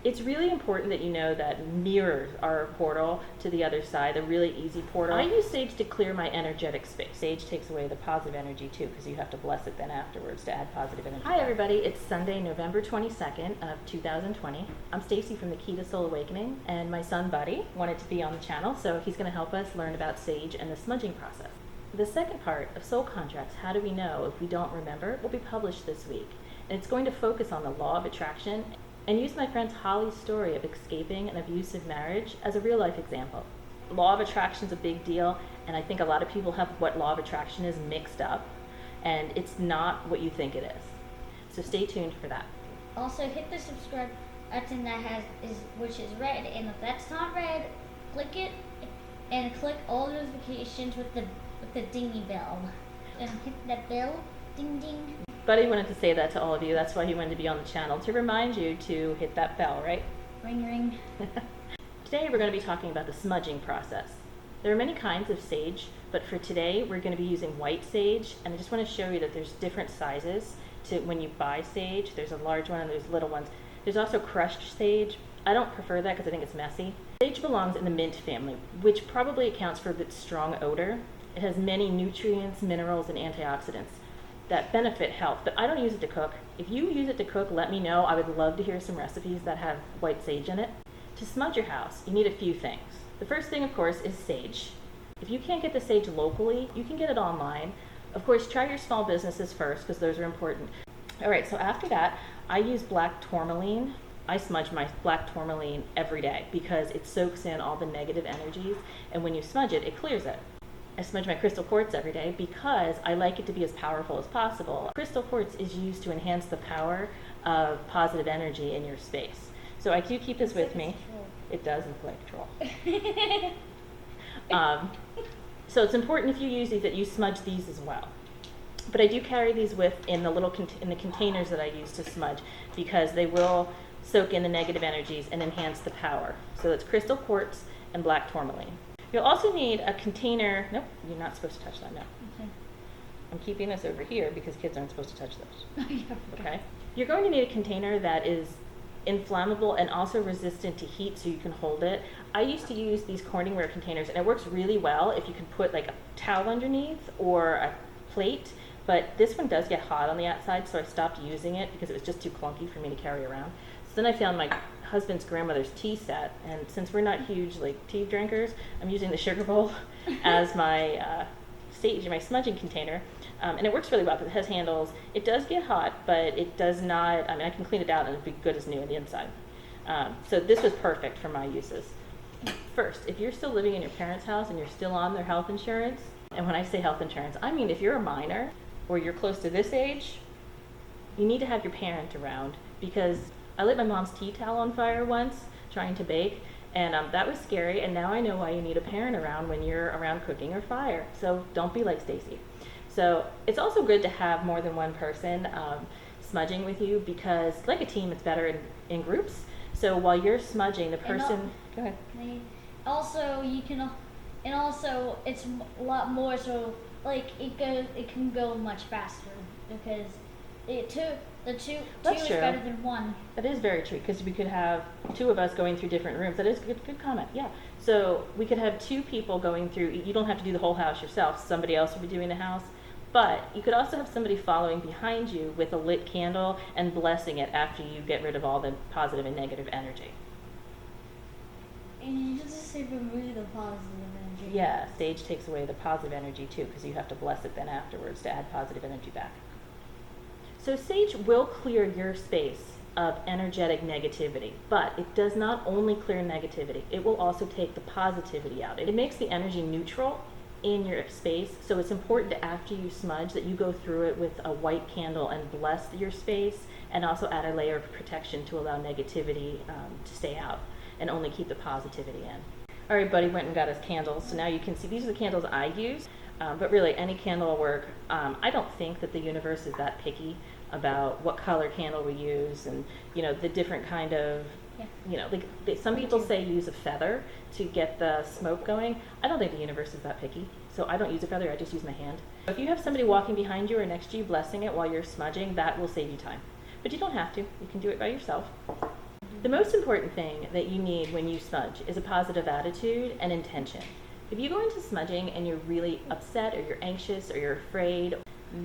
It's really important that you know that mirrors are a portal to the other side, a really easy portal. I use sage to clear my energetic space. Sage takes away the positive energy too, because you have to bless it then afterwards to add positive energy. Hi everybody, it's Sunday, November 22nd of 2020. I'm Stacie from the Key to Soul Awakening, and my son Buddy wanted to be on the channel, so he's going to help us learn about sage and the smudging process. The second part of Soul Contracts, How Do We Know If We Don't Remember, will be published this week, and it's going to focus on the law of attraction and use my friend Holly's story of escaping an abusive marriage as a real life example. Law of attraction is a big deal, and I think a lot of people have what law of attraction is mixed up, and it's not what you think it is. So stay tuned for that. Also hit the subscribe button which is red, and if that's not red, click it and click all notifications with the dingy bell. And hit that bell, ding ding. Buddy wanted to say that to all of you. That's why he wanted to be on the channel, to remind you to hit that bell, right? Ring ring. Today we're going to be talking about the smudging process. There are many kinds of sage, but for today we're going to be using white sage, and I just want to show you that there's different sizes to when you buy sage. There's a large one and there's little ones. There's also crushed sage. I don't prefer that because I think it's messy. Sage belongs in the mint family, which probably accounts for its strong odor. It has many nutrients, minerals, and antioxidants that benefit health, but I don't use it to cook. If you use it to cook, let me know. I would love to hear some recipes that have white sage in it. To smudge your house, you need a few things. The first thing, of course, is sage. If you can't get the sage locally, you can get it online. Of course, try your small businesses first, because those are important. All right, so after that, I use black tourmaline. I smudge my black tourmaline every day because it soaks in all the negative energies, and when you smudge it, it clears it. I smudge my crystal quartz every day because I like it to be as powerful as possible. Crystal quartz is used to enhance the power of positive energy in your space. So I do keep this with me. It does look like troll. So it's important if you use these that you smudge these as well. But I do carry these with in the little in the containers that I use to smudge because they will soak in the negative energies and enhance the power. So it's crystal quartz and black tourmaline. You'll also need a container. Nope, you're not supposed to touch that, no. Okay. I'm keeping this over here because kids aren't supposed to touch those. Yeah, Okay? You're going to need a container that is inflammable and also resistant to heat so you can hold it. I used to use these Corningware containers, and it works really well if you can put like a towel underneath or a plate, but this one does get hot on the outside, so I stopped using it because it was just too clunky for me to carry around. So then I found my husband's grandmother's tea set, and since we're not huge like tea drinkers, I'm using the sugar bowl as my my smudging container, and it works really well because it has handles. It does get hot, but it does not. I mean, I can clean it out and it'll be good as new on the inside. So this was perfect for my uses. First, if you're still living in your parents' house and you're still on their health insurance, and when I say health insurance, I mean if you're a minor or you're close to this age, you need to have your parent around, because I lit my mom's tea towel on fire once trying to bake, and that was scary, and now I know why you need a parent around when you're around cooking or fire. So don't be like Stacie. So it's also good to have more than one person smudging with you, because like a team, it's better in groups. So while you're smudging, the person... Go ahead. Also, it's a lot more, so like it can go much faster because the two That's is true. better than one. That is very true, because we could have two of us going through different rooms. That is a good comment, yeah. So we could have two people going through. You don't have to do the whole house yourself. Somebody else will be doing the house. But you could also have somebody following behind you with a lit candle and blessing it after you get rid of all the positive and negative energy. And you just say remove the positive energy. Yeah, sage takes away the positive energy too, because you have to bless it then afterwards to add positive energy back. So sage will clear your space of energetic negativity, but it does not only clear negativity, it will also take the positivity out. It makes the energy neutral in your space, so it's important to, after you smudge, that you go through it with a white candle and bless your space, and also add a layer of protection to allow negativity to stay out and only keep the positivity in. All right, Buddy went and got his candles, so now you can see these are the candles I use. But really, any candle will work. I don't think that the universe is that picky about what color candle we use, and the different kind of, some people say use a feather to get the smoke going. I don't think the universe is that picky, so I don't use a feather. I just use my hand. If you have somebody walking behind you or next to you blessing it while you're smudging, that will save you time. But you don't have to. You can do it by yourself. The most important thing that you need when you smudge is a positive attitude and intention. If you go into smudging and you're really upset or you're anxious or you're afraid,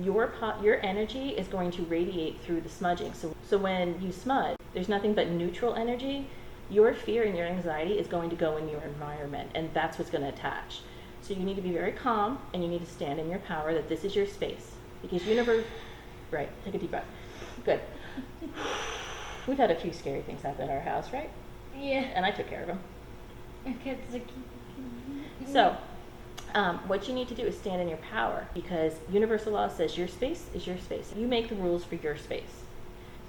your energy is going to radiate through the smudging. So when you smudge, there's nothing but neutral energy. Your fear and your anxiety is going to go in your environment, and that's what's going to attach. So you need to be very calm, and you need to stand in your power that this is your space. Because universe, right, take a deep breath. Good. We've had a few scary things happen at our house, right? Yeah. And I took care of them. Okay, So, what you need to do is stand in your power, because universal law says your space is your space. You make the rules for your space.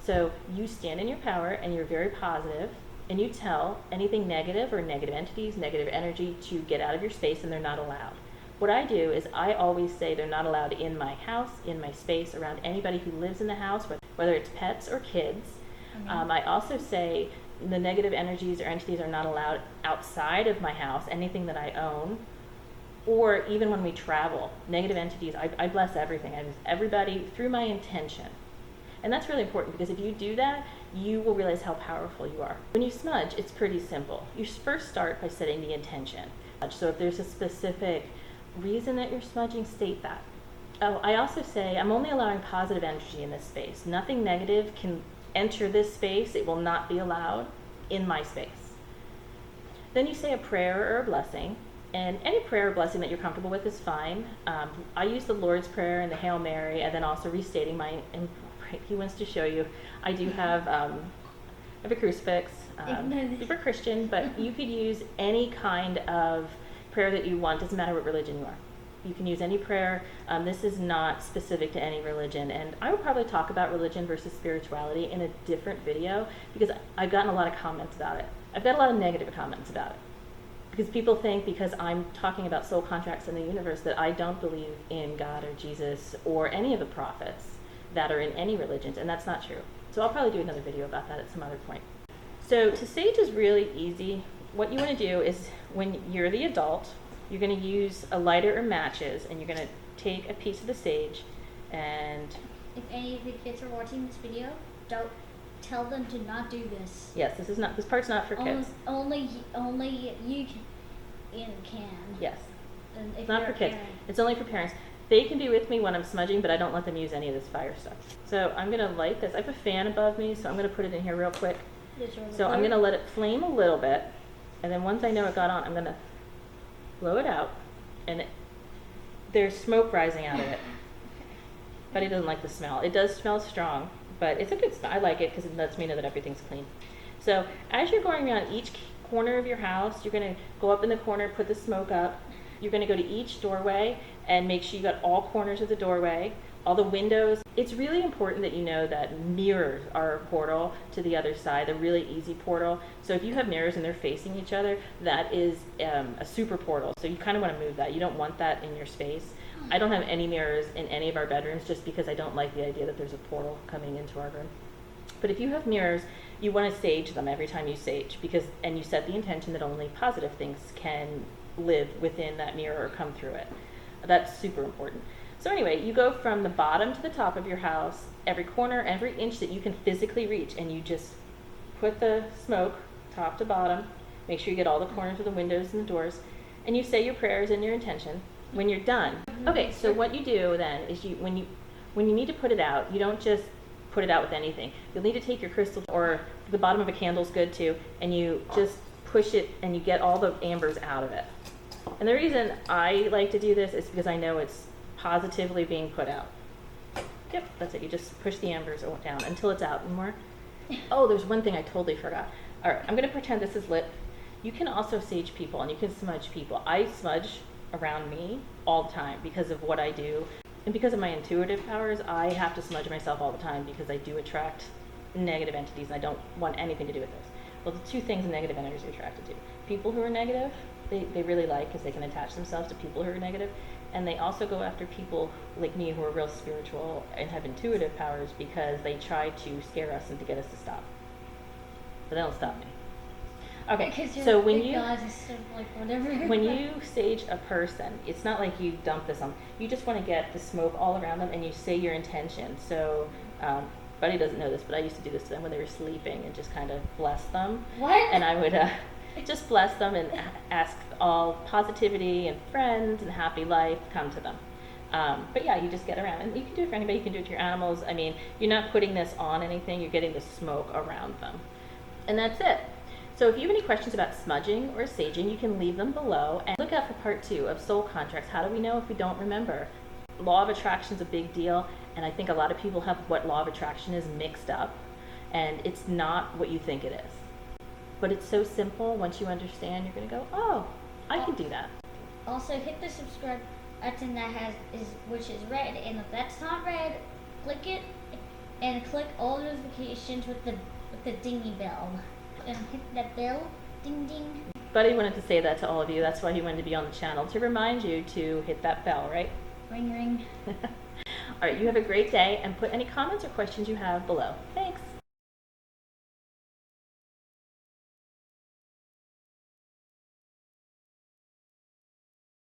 So you stand in your power and you're very positive, and you tell anything negative or negative entities, negative energy to get out of your space, and they're not allowed. What I do is I always say they're not allowed in my house, in my space, around anybody who lives in the house, whether it's pets or kids. I also say the negative energies or entities are not allowed outside of my house, anything that I own, or even when we travel. Negative entities, I bless everything. I bless everybody through my intention. And that's really important, because if you do that, you will realize how powerful you are. When you smudge, it's pretty simple. You first start by setting the intention. So if there's a specific reason that you're smudging, state that. Oh, I also say I'm only allowing positive energy in this space. Nothing negative can enter this space. It will not be allowed in my space. Then you say a prayer or a blessing, and any prayer or blessing that you're comfortable with is fine. I use the Lord's Prayer and the Hail Mary, and then also restating my, and he wants to show you, I do have I have a crucifix. We're Christian, but you could use any kind of prayer that you want. Doesn't matter what religion you are. You can use any prayer. This is not specific to any religion, and I will probably talk about religion versus spirituality in a different video, because I've gotten a lot of comments about it. I've got a lot of negative comments about it, because people think because I'm talking about soul contracts in the universe that I don't believe in God or Jesus or any of the prophets that are in any religions, and that's not true. So I'll probably do another video about that at some other point. So to sage is really easy. What you want to do is, when you're the adult, you're going to use a lighter or matches, and you're going to take a piece of the sage, and if any of the kids are watching this video, don't tell them to not do this. yes, this part's not for kids. Only you can. Yes, And if it's not you're for a kids. parent. It's only for parents. They can be with me when I'm smudging, but I don't let them use any of this fire stuff. So I'm going to light this. I have a fan above me, so I'm going to put it in here real quick. So I'm going to let it flame a little bit, and then once I know it got on, I'm going to blow it out, and there's smoke rising out of it. But he doesn't like the smell. It does smell strong, but it's a good smell. I like it because it lets me know that everything's clean. So as you're going around each corner of your house, you're going to go up in the corner, put the smoke up. You're going to go to each doorway and make sure you got all corners of the doorway, all the windows. It's really important that you know that mirrors are a portal to the other side, a really easy portal. So if you have mirrors and they're facing each other, that is a super portal. So you kind of want to move that. You don't want that in your space. I don't have any mirrors in any of our bedrooms, just because I don't like the idea that there's a portal coming into our room. But if you have mirrors, you want to sage them every time you sage, and you set the intention that only positive things can live within that mirror or come through it. That's super important. So anyway, you go from the bottom to the top of your house, every corner, every inch that you can physically reach, and you just put the smoke top to bottom. Make sure you get all the corners of the windows and the doors, and you say your prayers and your intention. When you're done, okay, so what you do then is when you need to put it out, you don't just put it out with anything. You'll need to take your crystal, or the bottom of a candle's good too, and you just push it and you get all the ambers out of it. And the reason I like to do this is because I know it's positively being put out. Yep, that's it. You just push the ambers down until it's out. More. Oh, there's one thing I totally forgot. All right, I'm going to pretend this is lit. You can also sage people, and you can smudge people. I smudge around me all the time because of what I do. And because of my intuitive powers, I have to smudge myself all the time, because I do attract negative entities, and I don't want anything to do with this. Well, the two things negative energies are attracted to. People who are negative, they really like, because they can attach themselves to people who are negative. And they also go after people like me who are real spiritual and have intuitive powers, because they try to scare us and to get us to stop. But they don't stop me. Okay, so when you when you sage a person, it's not like you dump this on. You just want to get the smoke all around them, and you say your intention. So Buddy doesn't know this, but I used to do this to them when they were sleeping and just kind of bless them. What? And I would just bless them and ask all positivity and friends and happy life come to them. But yeah, you just get around, and you can do it for anybody. You can do it to your animals. I mean, you're not putting this on anything. You're getting the smoke around them, and that's it. So if you have any questions about smudging or saging, you can leave them below, and look out for part 2 of soul contracts. How do we know if we don't remember? Law of attraction is a big deal, and I think a lot of people have what law of attraction is mixed up, and it's not what you think it is. But it's so simple. Once you understand, you're going to go, oh, I can do that. Also, hit the subscribe button which is red, and if that's not red, click it and click all notifications with the dingy bell, and hit that bell, ding ding. Buddy wanted to say that to all of you. That's why he wanted to be on the channel, to remind you to hit that bell, right? Ring ring. All right, you have a great day, and put any comments or questions you have below.